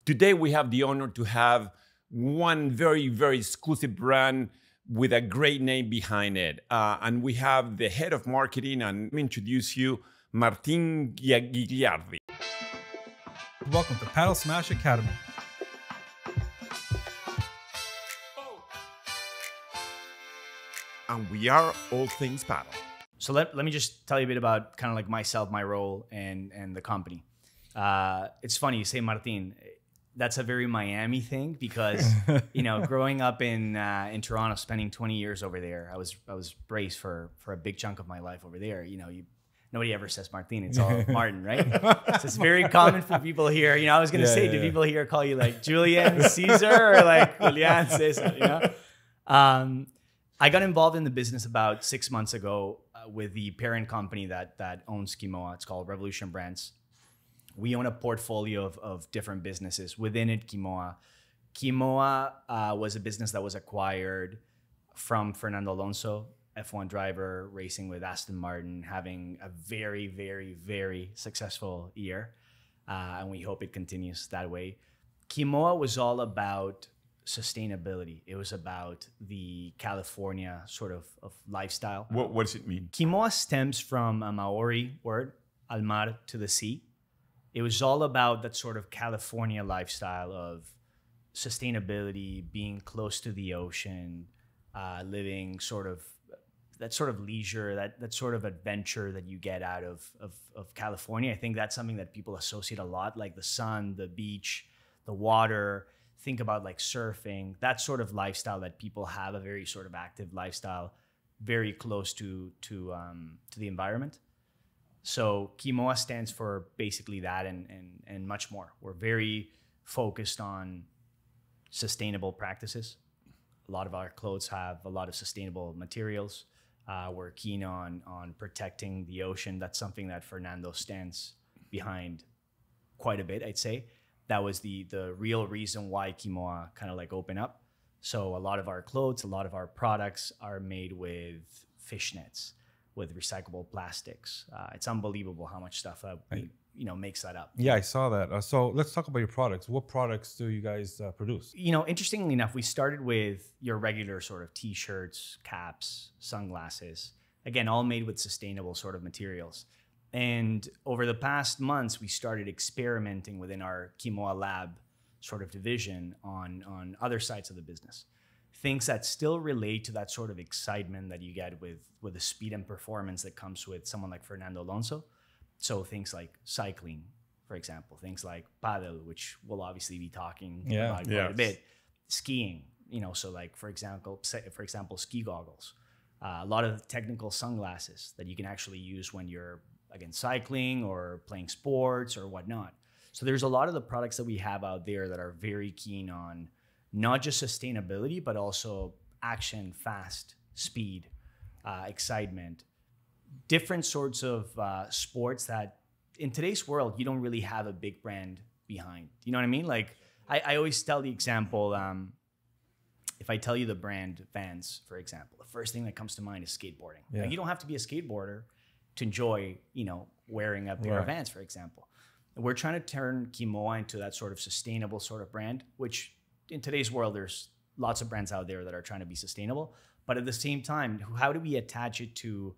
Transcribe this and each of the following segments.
Today, we have the honor to have one very, very exclusive brand with a great name behind it. And we have the head of marketing, and let me introduce you, Martin Gigliardi. Welcome to Paddle Smash Academy. And we are all things paddle. So let me just tell you a bit about kind of like myself, my role, and the company. It's funny you say Martin. That's a very Miami thing because you know, growing up in Toronto, spending 20 years over there, I was raised for a big chunk of my life over there. You know, nobody ever says Martin. It's all Martin, right? So it's very common for people here. You know, I was gonna say, do people here call you like Julian Caesar or like Julian Cesar? You know. I got involved in the business about 6 months ago with the parent company that owns Kimoa. It's called Revolution Brands. We own a portfolio of different businesses. Within it, Kimoa. Kimoa was a business that was acquired from Fernando Alonso, F1 driver, racing with Aston Martin, having a very, very, very successful year. And we hope it continues that way. Kimoa was all about sustainability. It was about the California sort of lifestyle. What does it mean? Kimoa stems from a Maori word, al mar, to the sea. It was all about that sort of California lifestyle of sustainability, being close to the ocean, living sort of that sort of leisure, that sort of adventure that you get out of California. I think that's something that people associate a lot, like the sun, the beach, the water. Think about like surfing, that sort of lifestyle that people have, a very sort of active lifestyle, very close to the environment. So Kimoa stands for basically that and much more. We're very focused on sustainable practices. A lot of our clothes have a lot of sustainable materials. We're keen on protecting the ocean. That's something that Fernando stands behind quite a bit, I'd say. That was the real reason why Kimoa kind of like opened up. So a lot of our clothes, a lot of our products are made with fishnets, with recyclable plastics. It's unbelievable how much stuff makes that up. Yeah, I saw that. So let's talk about your products. What products do you guys produce? You know, interestingly enough, we started with your regular sort of t-shirts, caps, sunglasses, again, all made with sustainable sort of materials. And over the past months, we started experimenting within our Kimoa Lab sort of division on other sides of the business. Things that still relate to that sort of excitement that you get with the speed and performance that comes with someone like Fernando Alonso. So things like cycling, for example, things like paddle, which we'll obviously be talking about quite a bit. Skiing, you know, so like for example, ski goggles. A lot of technical sunglasses that you can actually use when you're again cycling or playing sports or whatnot. So there's a lot of the products that we have out there that are very keen on not just sustainability, but also action, fast, speed, excitement, different sorts of sports that in today's world, you don't really have a big brand behind. You know what I mean? Like I always tell the example, if I tell you the brand Vans, for example, the first thing that comes to mind is skateboarding. Yeah. Like, you don't have to be a skateboarder to enjoy, you know, wearing a pair of Vans, for example. We're trying to turn Kimoa into that sort of sustainable sort of brand, which in today's world, there's lots of brands out there that are trying to be sustainable. But at the same time, how do we attach it to,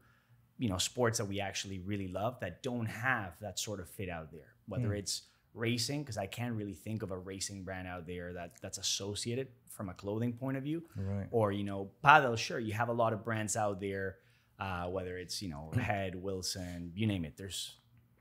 you know, sports that we actually really love that don't have that sort of fit out there? Whether it's racing, because I can't really think of a racing brand out there that's associated from a clothing point of view. Right. Or, you know, paddle, sure, you have a lot of brands out there, whether it's, you know, Head, Wilson, you name it. There's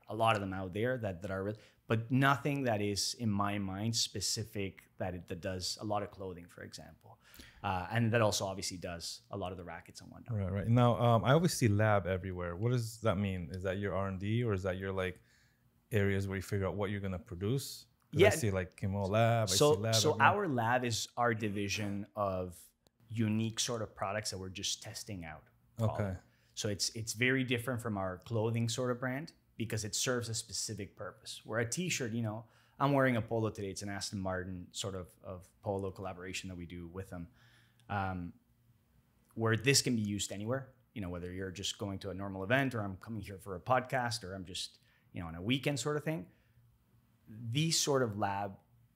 a lot of them out there that are, but nothing that is, in my mind, specific that does a lot of clothing, for example. And that also obviously does a lot of the rackets and whatnot. Right. Now, I always see lab everywhere. What does that mean? Is that your R&D or is that your like areas where you figure out what you're going to produce? Yeah. I see like Kimoa Lab. So I see lab everywhere. our lab is our division of unique sort of products that we're just testing out. Okay. So it's very different from our clothing sort of brand because it serves a specific purpose. Where a t-shirt, you know, I'm wearing a polo today. It's an Aston Martin sort of polo collaboration that we do with them. Where this can be used anywhere, you know, whether you're just going to a normal event or I'm coming here for a podcast or I'm just, you know, on a weekend sort of thing. These sort of lab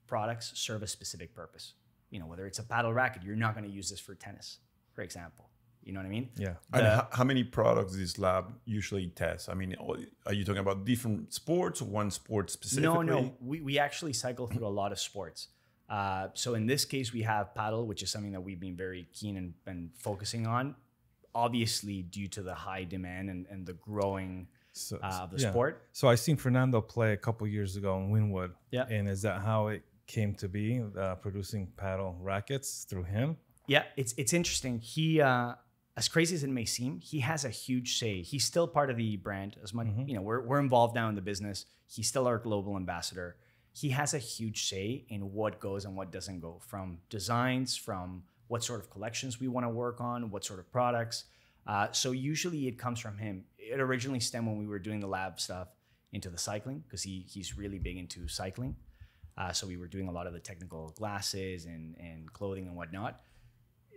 products serve a specific purpose. You know, whether it's a paddle racket, you're not going to use this for tennis, for example. You know what I mean? Yeah. And how many products this lab usually tests? I mean, are you talking about different sports or one sport specifically? No. We actually cycle through a lot of sports. So in this case, we have paddle, which is something that we've been very keen and focusing on, obviously due to the high demand and the growing of the sport. So I seen Fernando play a couple years ago in Wynwood. Yeah. And is that how it came to be, producing paddle rackets through him? Yeah, it's interesting. He, as crazy as it may seem, he has a huge say. He's still part of the brand as much. You know, we're involved now in the business. He's still our global ambassador. He has a huge say in what goes and what doesn't go, from designs, from what sort of collections we want to work on, what sort of products. So usually it comes from him. It originally stemmed when we were doing the lab stuff into the cycling, because he's really big into cycling. So we were doing a lot of the technical glasses and clothing and whatnot.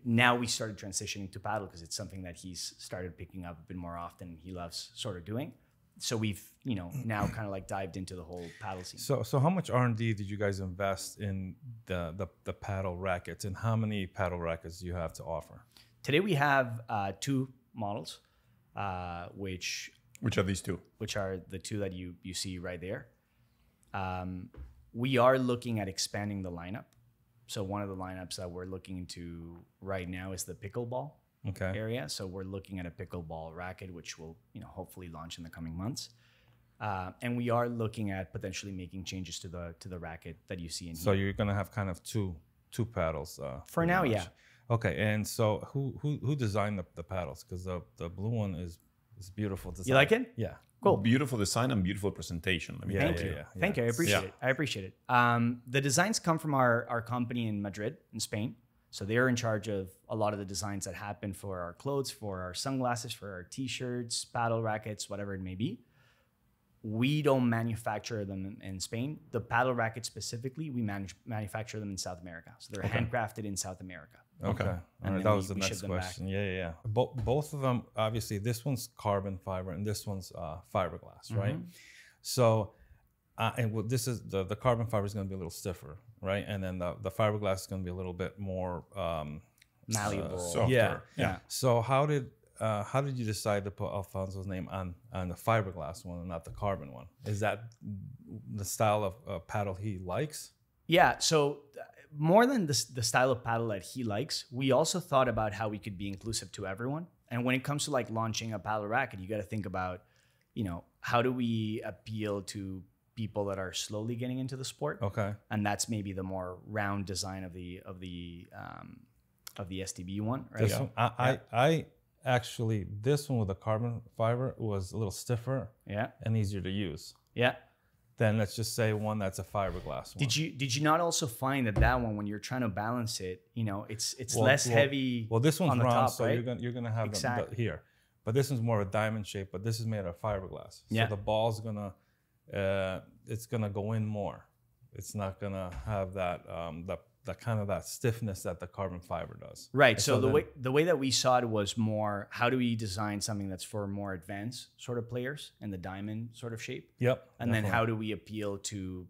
Now we started transitioning to paddle because it's something that he's started picking up a bit more often. He loves sort of doing. So we've, you know, now kind of like dived into the whole paddle scene. So how much R&D did you guys invest in the paddle rackets, and how many paddle rackets do you have to offer? Today we have 2 models, which Which are these two? Which are the 2 that you see right there. We are looking at expanding the lineup. So one of the lineups that we're looking into right now is the pickleball area. So we're looking at a pickleball racket, which will, you know, hopefully launch in the coming months. And we are looking at potentially making changes to the racket that you see in here. So you're gonna have kind of two paddles. For now, yeah. Okay, and so who designed the paddles? Because the blue one is beautiful design. You like it? Yeah. Cool. Beautiful design and beautiful presentation. Let me Thank tell you. you. Thank you. I appreciate it. The designs come from our company in Madrid, in Spain. So they're in charge of a lot of the designs that happen for our clothes, for our sunglasses, for our t-shirts, paddle rackets, whatever it may be. We don't manufacture them in Spain. The paddle rackets specifically, we manufacture them in South America. So they're handcrafted in South America. Okay. All right. That was the next question. Yeah. Both of them, obviously, this one's carbon fiber and this one's fiberglass, right? So, this is the carbon fiber is going to be a little stiffer, right? And then the fiberglass is going to be a little bit more malleable, softer. Yeah. So how did you decide to put Alfonso's name on the fiberglass one and not the carbon one? Is that the style of paddle he likes? Yeah. So more than the style of paddle that he likes, we also thought about how we could be inclusive to everyone. And when it comes to like launching a paddle racket, you got to think about, you know, how do we appeal to people that are slowly getting into the sport? Okay. And that's maybe the more round design of the STB one, right? This one, I actually, this one with the carbon fiber was a little stiffer and easier to use. Yeah. Then let's just say one that's a fiberglass one. Did you not also find that one, when you're trying to balance it, you know, it's less heavy? Well, this one's on the round, top, so right? you're gonna have them here, but this one's more of a diamond shape. But this is made of fiberglass, so the ball's gonna it's gonna go in more. It's not gonna have that that kind of that stiffness that the carbon fiber does. Right. So the way that we saw it was more, how do we design something that's for more advanced sort of players in the diamond sort of shape? Yep. And then how do we appeal to,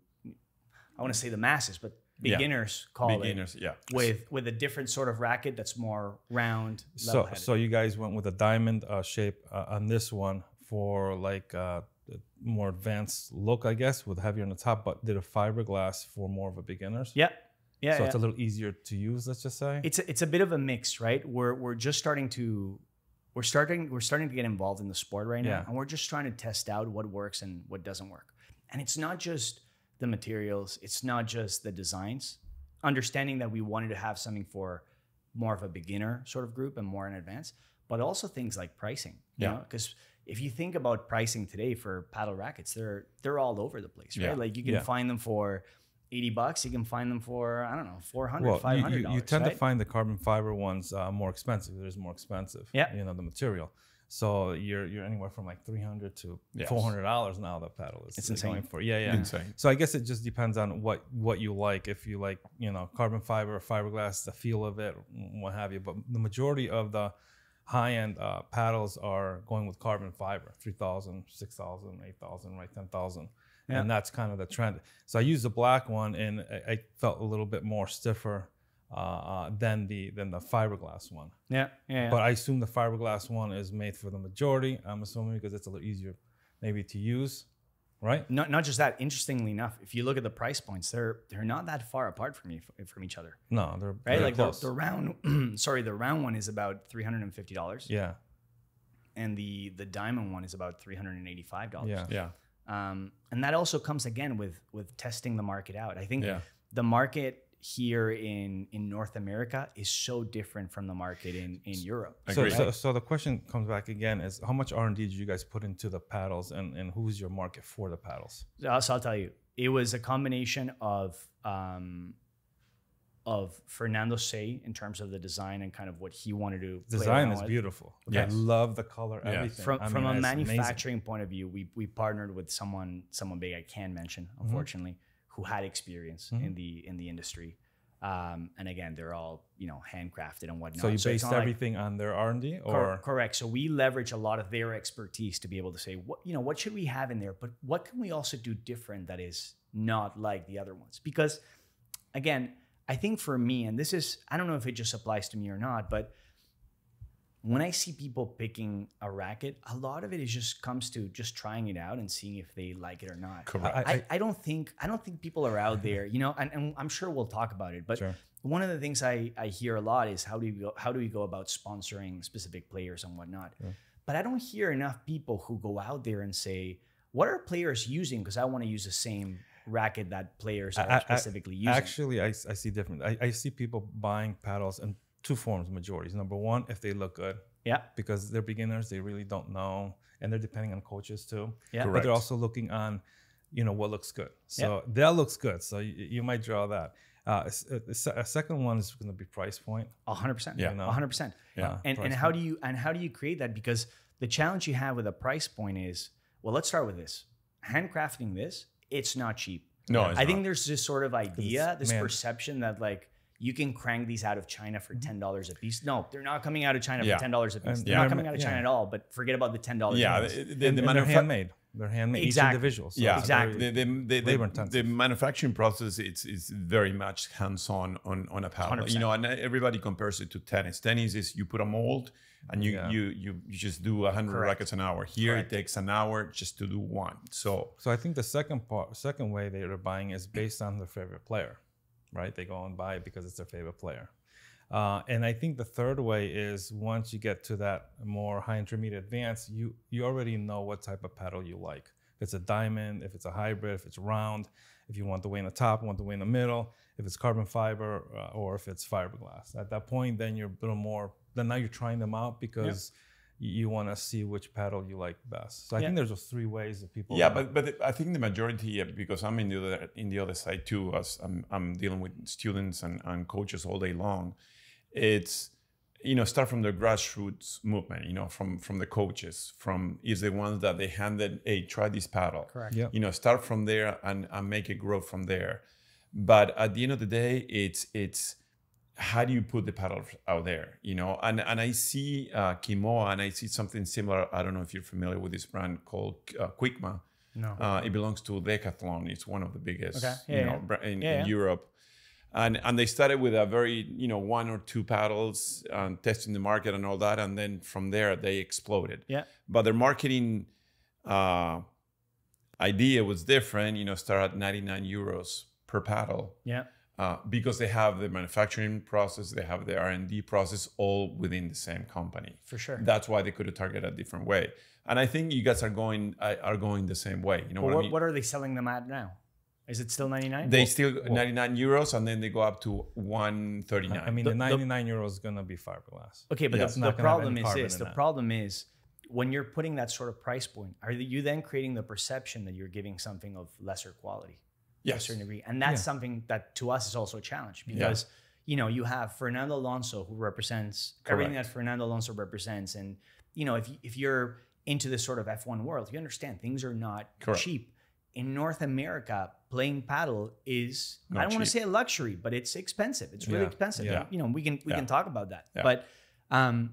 I want to say the masses, but beginners, with a different sort of racket that's more round, level-headed. So you guys went with a diamond shape on this one for like more advanced look, I guess, with heavier on the top, but did a fiberglass for more of a beginners. Yeah. Yeah, so it's a little easier to use, let's just say. It's a bit of a mix, right? We're starting to get involved in the sport right now, and we're just trying to test out what works and what doesn't work. And it's not just the materials, it's not just the designs. Understanding that we wanted to have something for more of a beginner sort of group and more in advance, but also things like pricing. You know, because if you think about pricing today for paddle rackets, they're all over the place, right? Like you can find them for $80, you can find them for, I don't know, $400, $500. You tend to find the carbon fiber ones more expensive. There's more expensive, you know, the material. So you're anywhere from like $300 to $400 now. The paddle is insane. Going for insane. So I guess it just depends on what you like. If you like, you know, carbon fiber or fiberglass, the feel of it, what have you. But the majority of the high-end paddles are going with carbon fiber, 3,000, 6,000, 8,000, right, 10,000. and that's kind of the trend. So I used the black one, and I felt a little bit more stiffer than the fiberglass one. Yeah. But I assume the fiberglass one is made for the majority. I'm assuming because it's a little easier maybe to use, right? Not just that. Interestingly enough, if you look at the price points, they're not that far apart from each other. No, they're right. Like close. the round, the round one is about $350. Yeah. And the diamond one is about $385. Yeah. And that also comes again with testing the market out. I think Yeah. the market here in North America is so different from the market in Europe. So the question comes back again is how much R&D did you guys put into the paddles, and who's your market for the paddles? So I'll tell you, it was a combination of Fernando Say in terms of the design and kind of what he wanted to design is beautiful. Yes. I love the color, everything. From a manufacturing point of view, we partnered with someone big I can mention, unfortunately, who had experience in the industry. And again, they're all, handcrafted and whatnot. So you based everything on their R&D, or correct. So we leverage a lot of their expertise to be able to say, what should we have in there, but what can we also do different that is not like the other ones? Because again, I think for me, and this is, I don't know if it just applies to me or not, but when I see people picking a racket, a lot of it comes to just trying it out and seeing if they like it or not. Correct. I don't think people are out there, and I'm sure we'll talk about it, but Sure. One of the things I hear a lot is how do we go about sponsoring specific players and whatnot. Yeah. But I don't hear enough people who go out there and say, what are players using? Because I want to use the same racket that players are specifically using. Actually, I see different. I see people buying paddles in two forms, majorities. Number one, if they look good. Yeah. Because they're beginners, they really don't know. And they're depending on coaches too. Yeah. But they're also looking on, what looks good. So that looks good. So you might draw that. A second one is going to be price point. 100%. Yeah. 100%. Yeah. And how do you create that? Because the challenge you have with a price point is, well, let's start with this. Handcrafting this, it's not cheap. No, I think there's this sort of idea, this man. perception that you can crank these out of China for $10 a piece. No, they're not coming out of China for $10 a piece. They're not coming out of China at all, but forget about the $10. Yeah, they're handmade. They're handmade, exactly. each individual. So yeah, exactly. The manufacturing process is very much hands-on on a paddle. 100%. And everybody compares it to tennis. Tennis is you put a mold and you just do 100 rackets an hour. Here it takes an hour just to do one. So I think the second way they're buying is based on their favorite player, right? They go and buy it because it's their favorite player. And I think the third way is once you get to that more high intermediate advanced, you already know what type of paddle you like. If it's a diamond, if it's a hybrid, if it's round, if you want the way in the top, want the way in the middle, if it's carbon fiber, or if it's fiberglass. At that point, then you're a little more, then now you're trying them out because you want to see which paddle you like best. So I think there's those three ways that people. Yeah, but I think the majority, because I'm in the other side too, as I'm dealing with students and coaches all day long. It's start from the grassroots movement. From the coaches, is the ones that they handed, hey, try this paddle. Correct. Yeah. Start from there and make it grow from there. But at the end of the day, it's how do you put the paddle out there? And I see Kimoa, and I see something similar. I don't know if you're familiar with this brand called Quickma. No. It belongs to Decathlon. It's one of the biggest in Europe. And they started with a very, one or two paddles, testing the market and all that. And then from there, they exploded. Yeah. But their marketing idea was different, start at 99 euros per paddle. Yeah. Because they have the manufacturing process, they have the R&D process, all within the same company. For sure. That's why they could target a different way. And I think you guys are going the same way. What are they selling them at now? Is it still 99? They still 99 euros, and then they go up to 139. I mean, the 99 euros is going to be fiberglass. Okay, but the problem is this. The problem is when you're putting that sort of price point, are you then creating the perception that you're giving something of lesser quality to a certain degree? And that's something that to us is also a challenge because, you have Fernando Alonso who represents everything that Fernando Alonso represents. And, if you're into this sort of F1 world, you understand things are not cheap. In North America, playing paddle is, I don't want to say a luxury, but it's expensive. It's really expensive. Yeah. We can talk about that. Yeah. But, and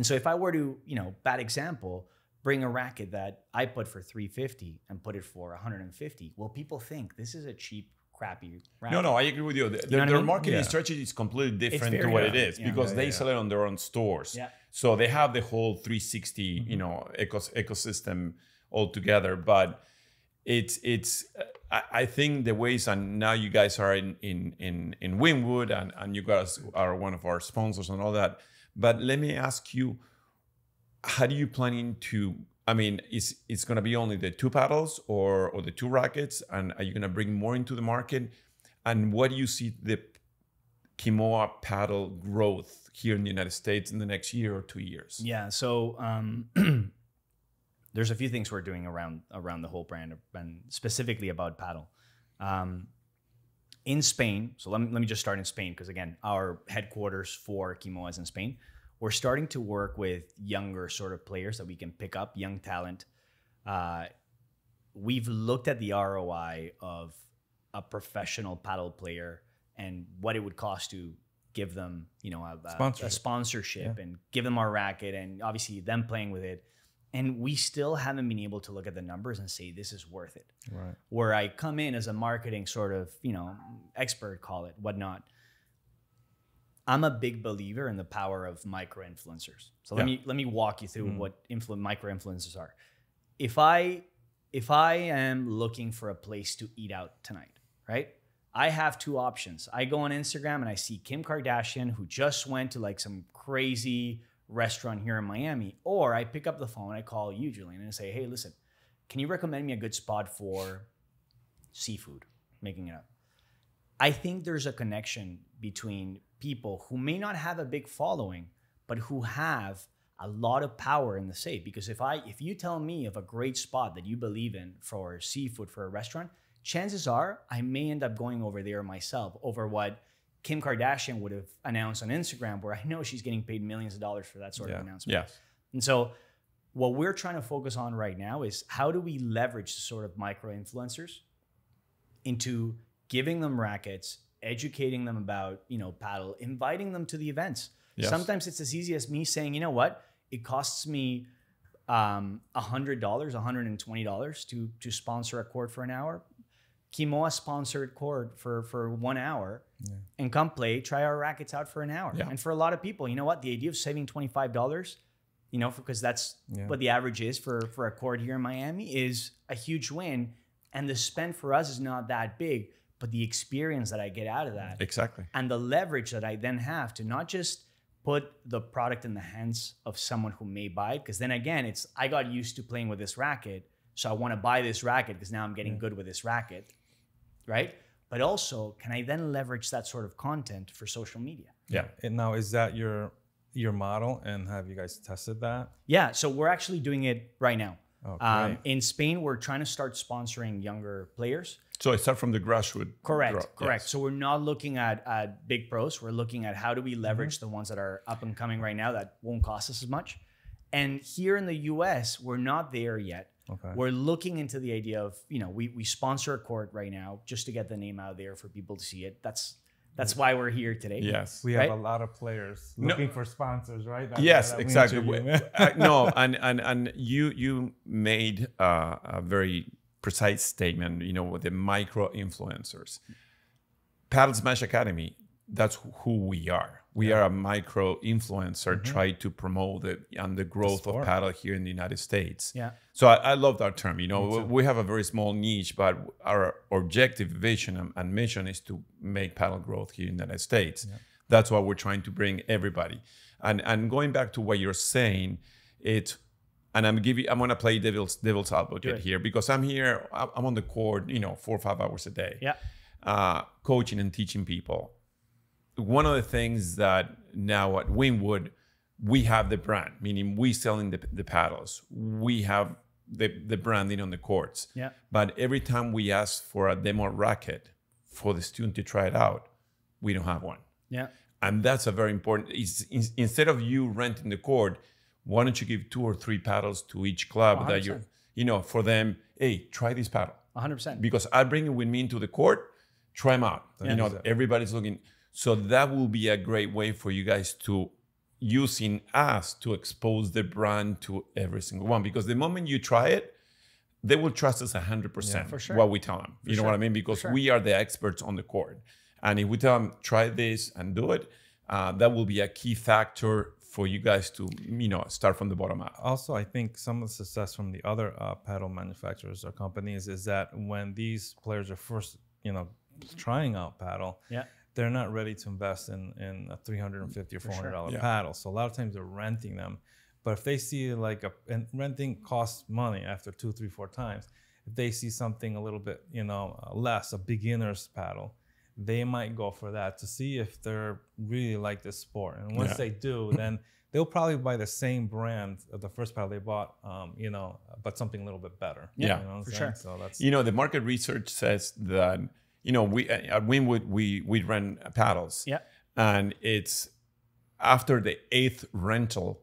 so if I were to, bad example, bring a racket that I put for $350 and put it for $150. Well, people think this is a cheap, crappy racket. No, I agree with you. Their marketing strategy is completely different to what it is because they sell it on their own stores. Yeah. So they have the whole 360, ecosystem all together. But I think the ways, and now you guys are in Wynwood, and you guys are one of our sponsors and all that. But let me ask you, how do you planning to? I mean, it's going to be only the 2 paddles or the 2 rackets, and are you going to bring more into the market? And what do you see the Kimoa paddle growth here in the United States in the next year or 2 years? Yeah, so there's a few things we're doing around the whole brand, and specifically about paddle. In Spain, so let me just start in Spain, because again, our headquarters for Kimoa is in Spain. We're starting to work with younger sort of players that we can pick up, young talent. We've looked at the ROI of a professional paddle player and what it would cost to give them, a sponsorship and give them our racket, and obviously them playing with it. And we still haven't been able to look at the numbers and say, this is worth it. Right. Where I come in as a marketing sort of, expert, call it, whatnot. I'm a big believer in the power of micro-influencers. So let me walk you through what micro-influencers are. If I am looking for a place to eat out tonight, right? I have 2 options. I go on Instagram and I see Kim Kardashian, who just went to like some crazy restaurant here in Miami, or I pick up the phone, I call you, Julian, and I say, hey, listen, can you recommend me a good spot for seafood? Making it up. I think there's a connection between people who may not have a big following, but who have a lot of power in the say. Because if you tell me of a great spot that you believe in for seafood for a restaurant, chances are I may end up going over there myself over what Kim Kardashian would have announced on Instagram, where I know she's getting paid millions of dollars for that sort of announcement. Yes. And so what we're trying to focus on right now is how do we leverage the sort of micro-influencers into giving them rackets, educating them about, paddle, inviting them to the events. Yes. Sometimes it's as easy as me saying, you know what, it costs me $100, $120 to sponsor a court for an hour. Kimoa sponsored court for 1 hour and come play, try our rackets out for an hour. Yeah. And for a lot of people, you know what, the idea of saving $25, because that's what the average is for a court here in Miami, is a huge win. And the spend for us is not that big, but the experience that I get out of that. Exactly. And the leverage that I then have to not just put the product in the hands of someone who may buy it, because then again, I got used to playing with this racket, so I want to buy this racket because now I'm getting good with this racket, right? But also, can I then leverage that sort of content for social media? Yeah. And now, is that your model, and have you guys tested that? Yeah, so we're actually doing it right now. Oh, in Spain, we're trying to start sponsoring younger players. So I start from the grassroots. Correct. Yes. So we're not looking at big pros. We're looking at how do we leverage the ones that are up and coming right now that won't cost us as much. And here in the US, we're not there yet. Okay. We're looking into the idea of, we sponsor a court right now just to get the name out there for people to see it. That's why we're here today. Yes. We have a lot of players looking for sponsors, right? Yes, exactly. No, and you made a very precise statement, with the micro influencers. Paddle Smash Academy, that's who we are. We are a micro influencer trying to promote the growth of paddle here in the United States. Yeah. So I love that term. We have a very small niche, but our objective, vision, and mission is to make paddle growth here in the United States. Yeah. That's why we're trying to bring everybody. And going back to what you're saying, and I'm going to play devil's advocate here, because I'm here. I'm on the court, 4 or 5 hours a day. Yeah. Coaching and teaching people. One of the things that now at Wynwood, we have the brand, meaning we selling the paddles. We have the branding on the courts. Yeah. But every time we ask for a demo racket for the student to try it out, we don't have one. Yeah. And that's a very important, instead of you renting the court, why don't you give 2 or 3 paddles to each club 100%. that you're, for them, hey, try this paddle. 100%. Because I bring it with me into the court, try them out. Yeah. Everybody's looking. So that will be a great way for you guys to using us to expose the brand to every single one, because the moment you try it, they will trust us 100% for sure. what we tell them. You know what I mean? Because we are the experts on the court. And if we tell them, try this and do it, that will be a key factor for you guys to, start from the bottom up. Also, I think some of the success from the other paddle manufacturers or companies is that when these players are first, trying out paddle, they're not ready to invest in a $350 or $400 paddle. So a lot of times they're renting them. But if they see and renting costs money after 2, 3, 4 times, if they see something a little bit, less, a beginner's paddle, they might go for that to see if they're really like this sport. And once they do, then they'll probably buy the same brand of the first paddle they bought, but something a little bit better. Yeah, for sure. So that's, the market research says that, we at Winwood, we rent paddles. Yeah. And it's after the 8th rental,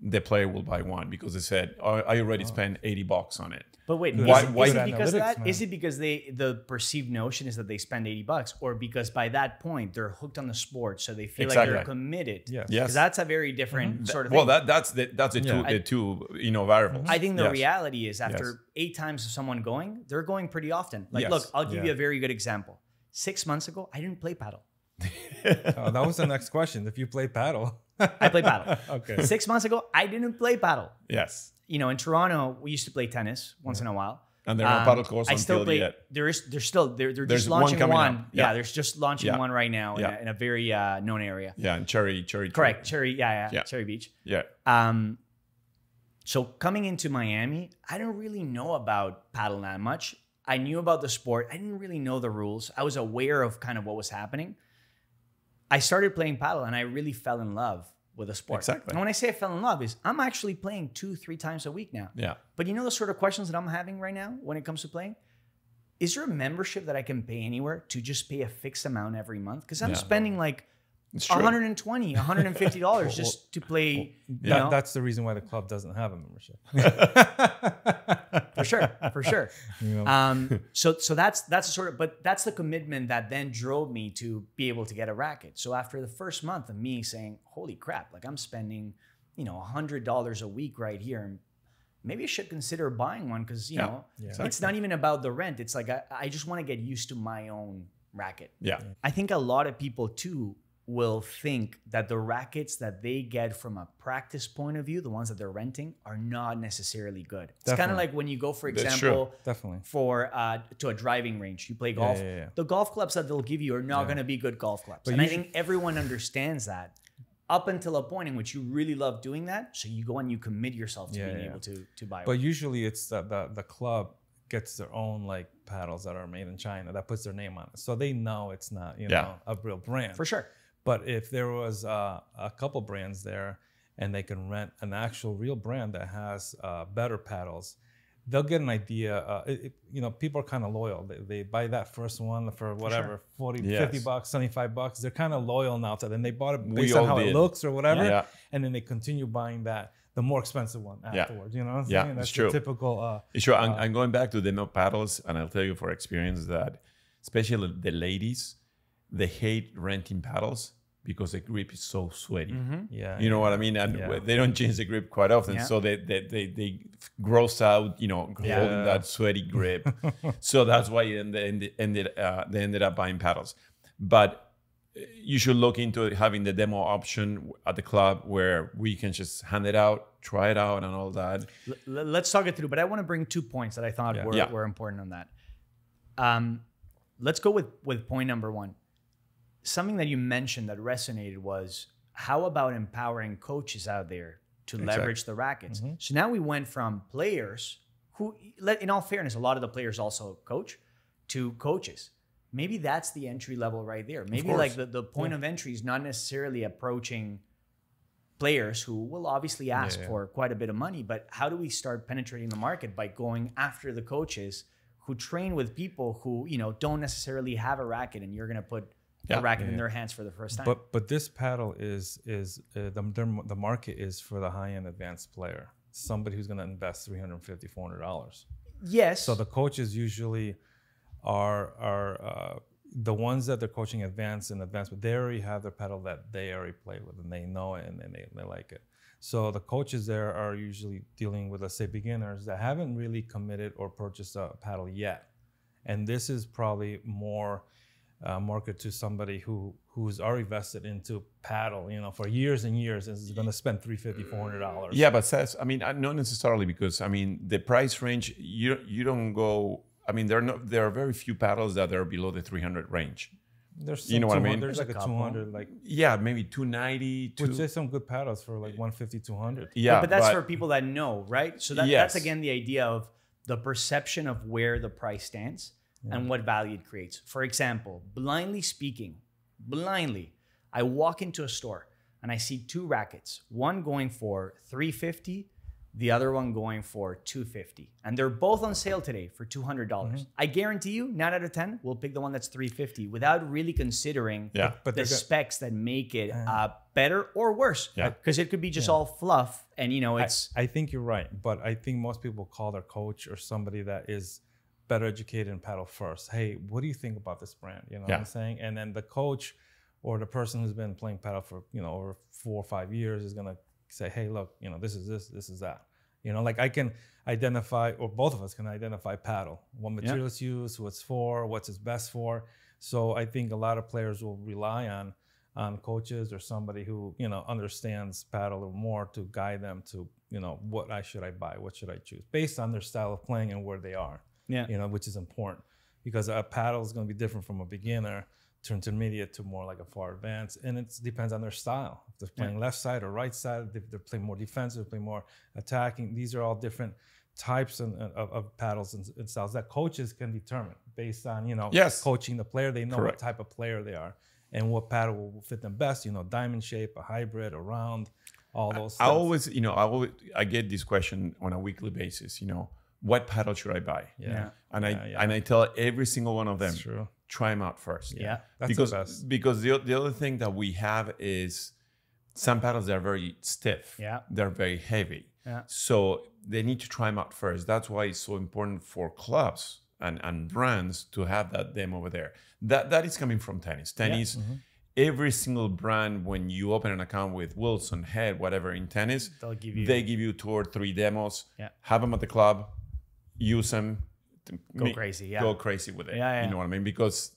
the player will buy one, because they said, I already spent $80 on it. But wait, Why- is it because of analytics, that? man. Is it because the perceived notion is that they spend $80, or because by that point they're hooked on the sport, so they feel like Exactly. they're committed? Yes. Yes. Because that's a very different sort of Well, thing. that's the two variables. I think the Yes. reality is after 8 times of someone going, they're going pretty often. Like, Yes. look, I'll give you a very good example. 6 months ago, I didn't play paddle. that was the next question. If you play paddle, I play paddle. okay. 6 months ago, I didn't play paddle. Yes. In Toronto, we used to play tennis once in a while. And there are no paddle courts I still until play. yet. They're There's just one launching coming one. up. Yeah, Yeah. there's just launching Yeah. one right now Yeah. in a very known area. Yeah, and Cherry. Correct, Cherry. Yeah, Yeah. Cherry Beach. Yeah. So coming into Miami, I didn't really know about paddle that much. I knew about the sport. I didn't really know the rules. I was aware of kind of what was happening. I started playing paddle and I really fell in love with the sport. Exactly. And when I say I fell in love, is I'm actually playing 2-3 times a week now. Yeah. But the sort of questions that I'm having right now when it comes to playing? Is there a membership that I can pay anywhere to just pay a fixed amount every month? Because I'm spending like It's true. $120, $150 just to play. That's the reason why the club doesn't have a membership. For sure. So that's a sort of, but that's the commitment that then drove me to be able to get a racket. So after the first month of me saying, holy crap, like I'm spending, $100 a week right here, and maybe I should consider buying one, because it's not even about the rent. It's like I just want to get used to my own racket. Yeah. I think a lot of people too will think that the rackets that they get from a practice point of view, the ones that they're renting, are not necessarily good. It's kind of like when you go, for That's example, Definitely. for to a driving range, you play golf. Yeah. The golf clubs that they'll give you are not going to be good golf clubs. And I think everyone understands that up until a point in which you really love doing that. So you go and you commit yourself to being able to buy one. But usually it's the club gets their own like paddles that are made in China that puts their name on it, so they know it's not a real brand For sure. But if there was a couple brands there and they can rent an actual real brand that has better paddles, they'll get an idea. People are kind of loyal. They buy that first one for whatever, 40, $50, $75. They're kind of loyal now to them. They bought it based on how it looks or whatever. Yeah. And then they continue buying the more expensive one afterwards. You know what I'm saying? That's true. the typical. It's true. I'm going back to the milk paddles, and I'll tell you for experience that, especially the ladies, they hate renting paddles because the grip is so sweaty. Yeah. You know what I mean? And they don't change the grip quite often. So they gross out, holding that sweaty grip. So that's why they ended up buying paddles. But you should look into having the demo option at the club where we can just hand it out, try it out and all that. Let's talk it through. But I want to bring 2 points that I thought were important on that. Let's go with point number 1. Something that you mentioned that resonated was, how about empowering coaches out there to leverage the rackets? So now we went from players who, in all fairness, a lot of the players also coach, to coaches. Maybe that's the entry level right there. Maybe like the point of entry is not necessarily approaching players who will obviously ask for quite a bit of money, but how do we start penetrating the market by going after the coaches who train with people who, don't necessarily have a racket, and you're going to put a racket in their hands for the first time. But this paddle is the market is for the high end advanced player, somebody who's going to invest $350, $400. Yes. So the coaches usually are the ones that they're coaching advanced, but they already have their paddle that they already play with and they know it and they like it. So the coaches there are usually dealing with, let's say, beginners that haven't really committed or purchased a paddle yet. And this is probably more market to somebody who's already vested into paddle, for years and years, and is going to spend $350, $400. Yeah, but not necessarily, because the price range, you don't go. There are very few paddles that are below the 300 range. There's you know what I mean? There's like a 200, like maybe 290. Which is some good paddles for like 150, 200. Yeah, but that's for people that know, right? So that's again the idea of the perception of where the price stands and what value it creates. For example, blindly, I walk into a store and I see two rackets, one going for $350, the other one going for $250, and they're both on sale today for $200. I guarantee you, 9 out of 10 will pick the one that's $350 without really considering the specs that make it better or worse. Because it could be just all fluff, and it's. I think you're right, but I think most people call their coach or somebody that is better educated in paddle first. Hey, what do you think about this brand? You know what I'm saying? And then the coach or the person who's been playing paddle for over 4 or 5 years is gonna say, hey, look, this is this is that. Like I can identify, or both of us can identify paddle, what material it's used, who it's for, what's it's best for. So I think a lot of players will rely on coaches or somebody who understands paddle a little more to guide them to what should I buy, what should I choose based on their style of playing and where they are. Which is important, because a paddle is going to be different from a beginner to intermediate to more like a far advanced, and it depends on their style. If they're playing left side or right side, if they're playing more defensive, playing more attacking. These are all different types of paddles and styles that coaches can determine based on coaching the player. They know what type of player they are and what paddle will fit them best. Diamond shape, a hybrid, a round, all those. I get this question on a weekly basis. What paddle should I buy? And I tell every single one of them, try them out first. That's because the best. Because the other thing that we have is some paddles that are very stiff. They're very heavy. So they need to try them out first. That's why it's so important for clubs and brands to have that them over there. That is coming from tennis. Every single brand, when you open an account with Wilson, Head, whatever in tennis, they give you 2 or 3 demos. Have them at the club, use them. Go crazy with it. You know what I mean? Because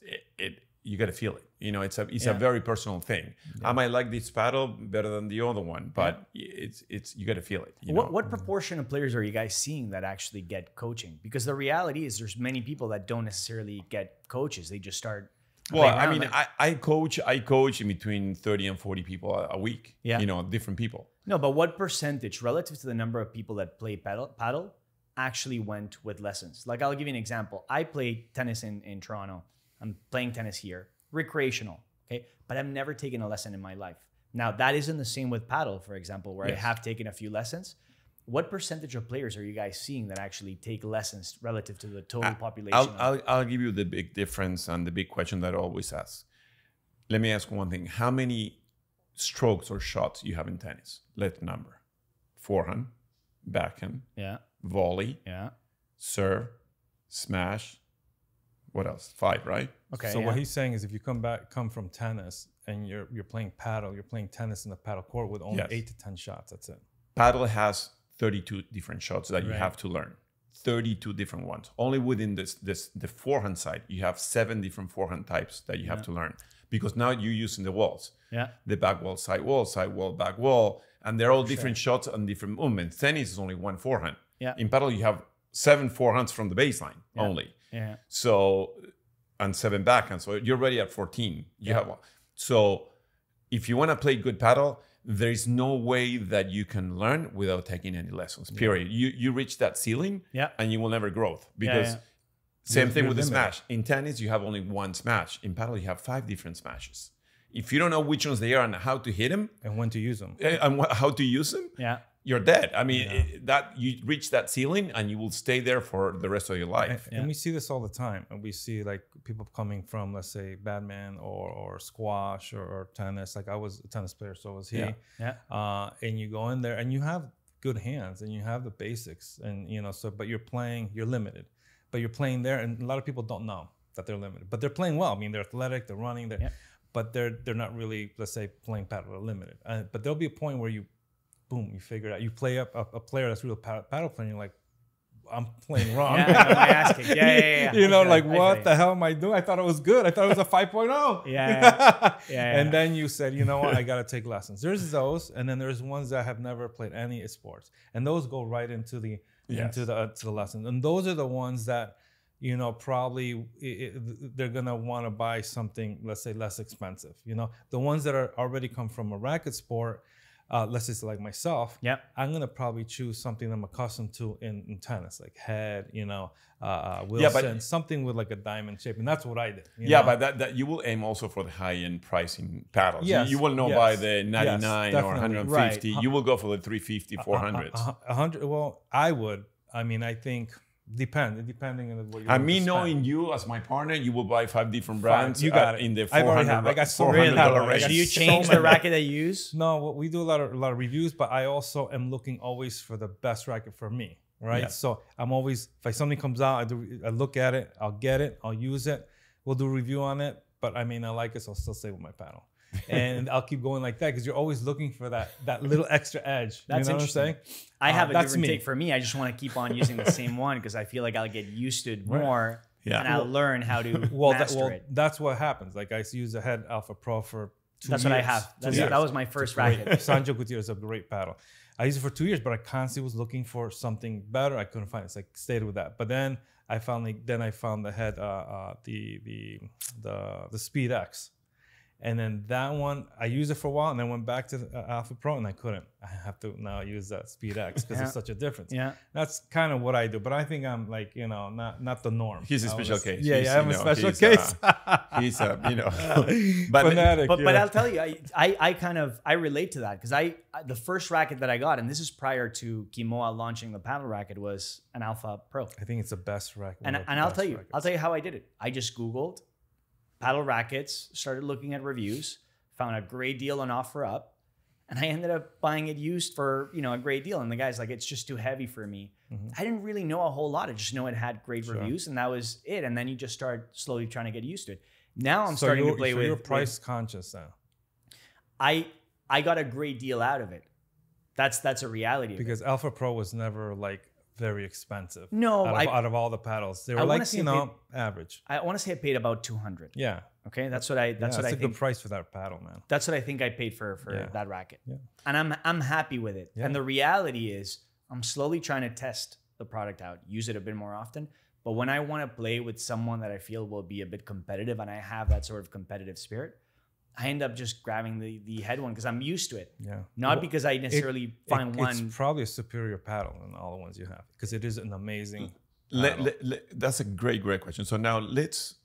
you got to feel it. It's a very personal thing. I might like this paddle better than the other one, but it's you got to feel it. What proportion of players are you guys seeing that actually get coaching? Because the reality is, there's many people that don't necessarily get coaches. They just start. Well, I coach in between 30 and 40 people a week. Different people. No, but what percentage relative to the number of people that play paddle actually went with lessons? Like, I'll give you an example. I play tennis in Toronto. I'm playing tennis here, recreational, okay? But I've never taken a lesson in my life. Now, that isn't the same with paddle, for example, where I have taken a few lessons. What percentage of players are you guys seeing that actually take lessons relative to the total population? I'll give you the big difference and the big question that I always ask. Let me ask one thing. How many strokes or shots you have in tennis? Let's number. Forehand, backhand, volley, serve, smash. What else? 5, right? Okay. So what he's saying is, if you come from tennis and you're playing paddle, you're playing tennis in the paddle court with only 8 to 10 shots. That's it. Paddle has 32 different shots that you have to learn. 32 different ones. Only within the forehand side, you have 7 different forehand types that you have to learn, because now you're using the walls. The back wall, side wall, back wall, and they're all different shots and different movements. Tennis is only 1 forehand. In paddle, you have 7 forehands from the baseline only. So, and 7 backhands. So you're already at 14. So if you want to play good paddle, there is no way that you can learn without taking any lessons, period. You reach that ceiling and you will never grow, because same thing with the smash. In tennis, you have only 1 smash. In paddle, you have 5 different smashes. If you don't know which ones they are and how to hit them and when to use them and how to use them, you're dead. I mean, that you reach that ceiling and you will stay there for the rest of your life. And we see this all the time. And we see like people coming from, let's say, badminton or squash or tennis. Like I was a tennis player, so was he. And you go in there and you have good hands and you have the basics, and but you're limited. But you're playing there, and a lot of people don't know. that they're limited, but they're playing well. I mean, they're athletic, they're running, but they're not really, let's say, playing paddle or limited. But there'll be a point where you figure it out. You play up a player that's real paddle player, and you're like, I'm playing wrong. Yeah. You know, like, what the hell am I doing? I thought it was good. I thought it was a 5.0. Yeah. And then you said, you know what? I got to take lessons. There's those. And then there's ones that have never played any sports. And those go right into the to the lesson. And those are the ones that, you know, probably they're going to want to buy something, let's say, less expensive. You know, the ones that are already come from a racket sport, let's just like myself, I'm going to probably choose something I'm accustomed to in tennis, like Head, you know, Wilson, something with like a diamond shape. And that's what I did. You know? But that you will aim also for the high-end pricing paddles. Yes, you will not buy the 99 or 150. Right. You will go for the 350, 400. 100. Well, I would. I mean, I think... depending on what you. And me knowing you as my partner, you will buy 5 different brands. You got it in the $400. I got so $400 range. Do you change the racket that you use? No, we do a lot of reviews, but I also am looking always for the best racket for me, right? Yeah. So I'm always, if something comes out, I look at it, I'll get it, I'll use it, we'll do a review on it. But I mean, I like it, so I'll still stay with my paddle. And I'll keep going like that because you're always looking for that little extra edge. That's you know interesting. What I'm saying? I have a different take for me. I just want to keep on using the same one because I feel like I'll get used to it more and I'll learn how to master it. That's what happens. Like I use a Head Alpha Pro for 2 years. That's what I have. That was my first racket. Sancho Gutierrez is a great paddle. I used it for 2 years, but I constantly was looking for something better. I couldn't find it, so I stayed with that. But then I found the Head, the Speed X. And then that one, I used it for a while and then went back to the Alpha Pro and I couldn't. I have to now use that Speed X because it's such a difference. Yeah. That's kind of what I do. But I think I'm like, you know, not the norm. He's a special case. I'm a special case. He's a, you know, fanatic. But I'll tell you, I relate to that because the first racket that I got, and this is prior to Kimoa launching the paddle racket, was an Alpha Pro. I think it's the best racket. And I'll tell you how I did it. I just Googled paddle rackets, started looking at reviews, found a great deal on OfferUp, and I ended up buying it used for, you know, a great deal. And the guy's like, it's just too heavy for me. Mm-hmm. I didn't really know a whole lot. I just know it had great reviews, and that was it. And then you just start slowly trying to get used to it. Now I'm starting to play with. You're price conscious now. I got a great deal out of it. That's a reality. Because Alpha Pro was never like very expensive. No, out of all the paddles, they were like, you know, average. I want to say I paid about $200. Yeah. Okay, that's what I think. That's a good price for that paddle, man. That's what I think I paid for that racket. Yeah. And I'm happy with it. Yeah. And the reality is, I'm slowly trying to test the product out, use it a bit more often. But when I want to play with someone that I feel will be a bit competitive, and I have that sort of competitive spirit, I end up just grabbing the Head one because I'm used to it. Yeah. Not because I necessarily find one. It's probably a superior paddle than all the ones you have because it is an amazing. That's a great question. So now let's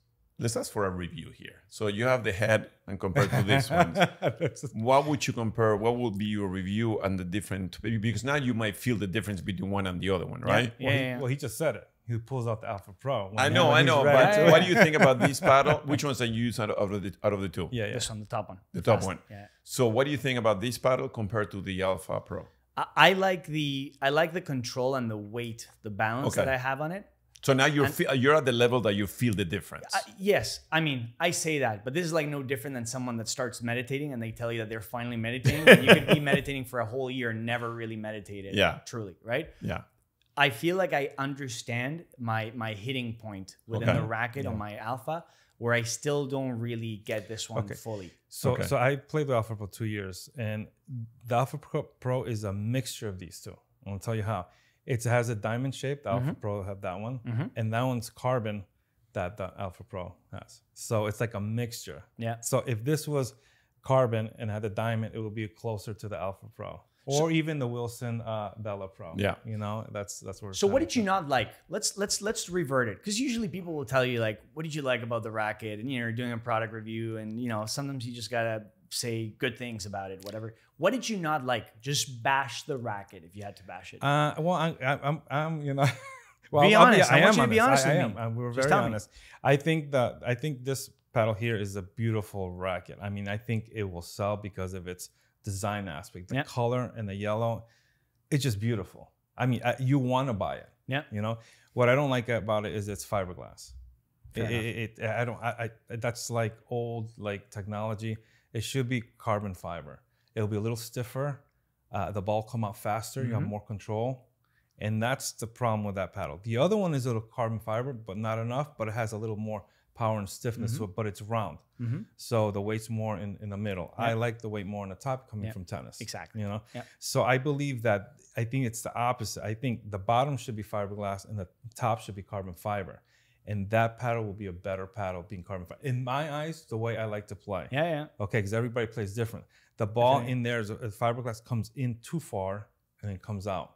ask for a review here. So you have the Head, and compared to this one, what would you compare? What would be your review on the different? Because now you might feel the difference between one and the other one, right? Yeah. Well, he just said it. He pulls out the Alpha Pro. I know. But what do you think about this paddle? Which ones are you used out of the two? Yeah. This one, the top one. The top one. Yeah. So what do you think about this paddle compared to the Alpha Pro? I like the control and the weight, the balance that I have on it. So now you're at the level that you feel the difference. Yes. I mean, I say that, but this is like no different than someone that starts meditating and they tell you that they're finally meditating. And you could be meditating for a whole year and never really meditated. Yeah. Truly, right? Yeah. I feel like I understand my hitting point within the racket on my Alpha, where I still don't really get this one fully. So I played the Alpha Pro 2 years, and the Alpha Pro is a mixture of these two. I'm gonna tell you how. It has a diamond shape. The Alpha Pro have that one, and that one's carbon that the Alpha Pro has. So it's like a mixture. Yeah. So if this was carbon and had a diamond, it would be closer to the Alpha Pro. Or even the Wilson Bella Pro. Yeah. You know, that's where. So what did you not like? Let's revert it. Because usually people will tell you like, what did you like about the racket? And you're doing a product review, and you know, sometimes you just gotta say good things about it, whatever. What did you not like? Just bash the racket if you had to bash it. Well, I'm you know. Well, be honest. I want you to be honest with me. We're very honest. I think this paddle here is a beautiful racket. I mean, I think it will sell because of its design aspect, the color and the yellow. It's just beautiful. I mean, you want to buy it. Yeah. You know what I don't like about it is it's fiberglass. That's like old like technology. It should be carbon fiber. It'll be a little stiffer. The ball come out faster. You have more control. And that's the problem with that paddle. The other one is a little carbon fiber, but not enough, but it has a little more power and stiffness to it, but it's round. So the weight's more in the middle. I like the weight more on the top coming from tennis. Exactly. You know? So I believe that, I think it's the opposite. I think the bottom should be fiberglass and the top should be carbon fiber. And that paddle will be a better paddle being carbon fiber. In my eyes, the way I like to play. Okay, because everybody plays different. The ball in there is fiberglass comes in too far and then comes out.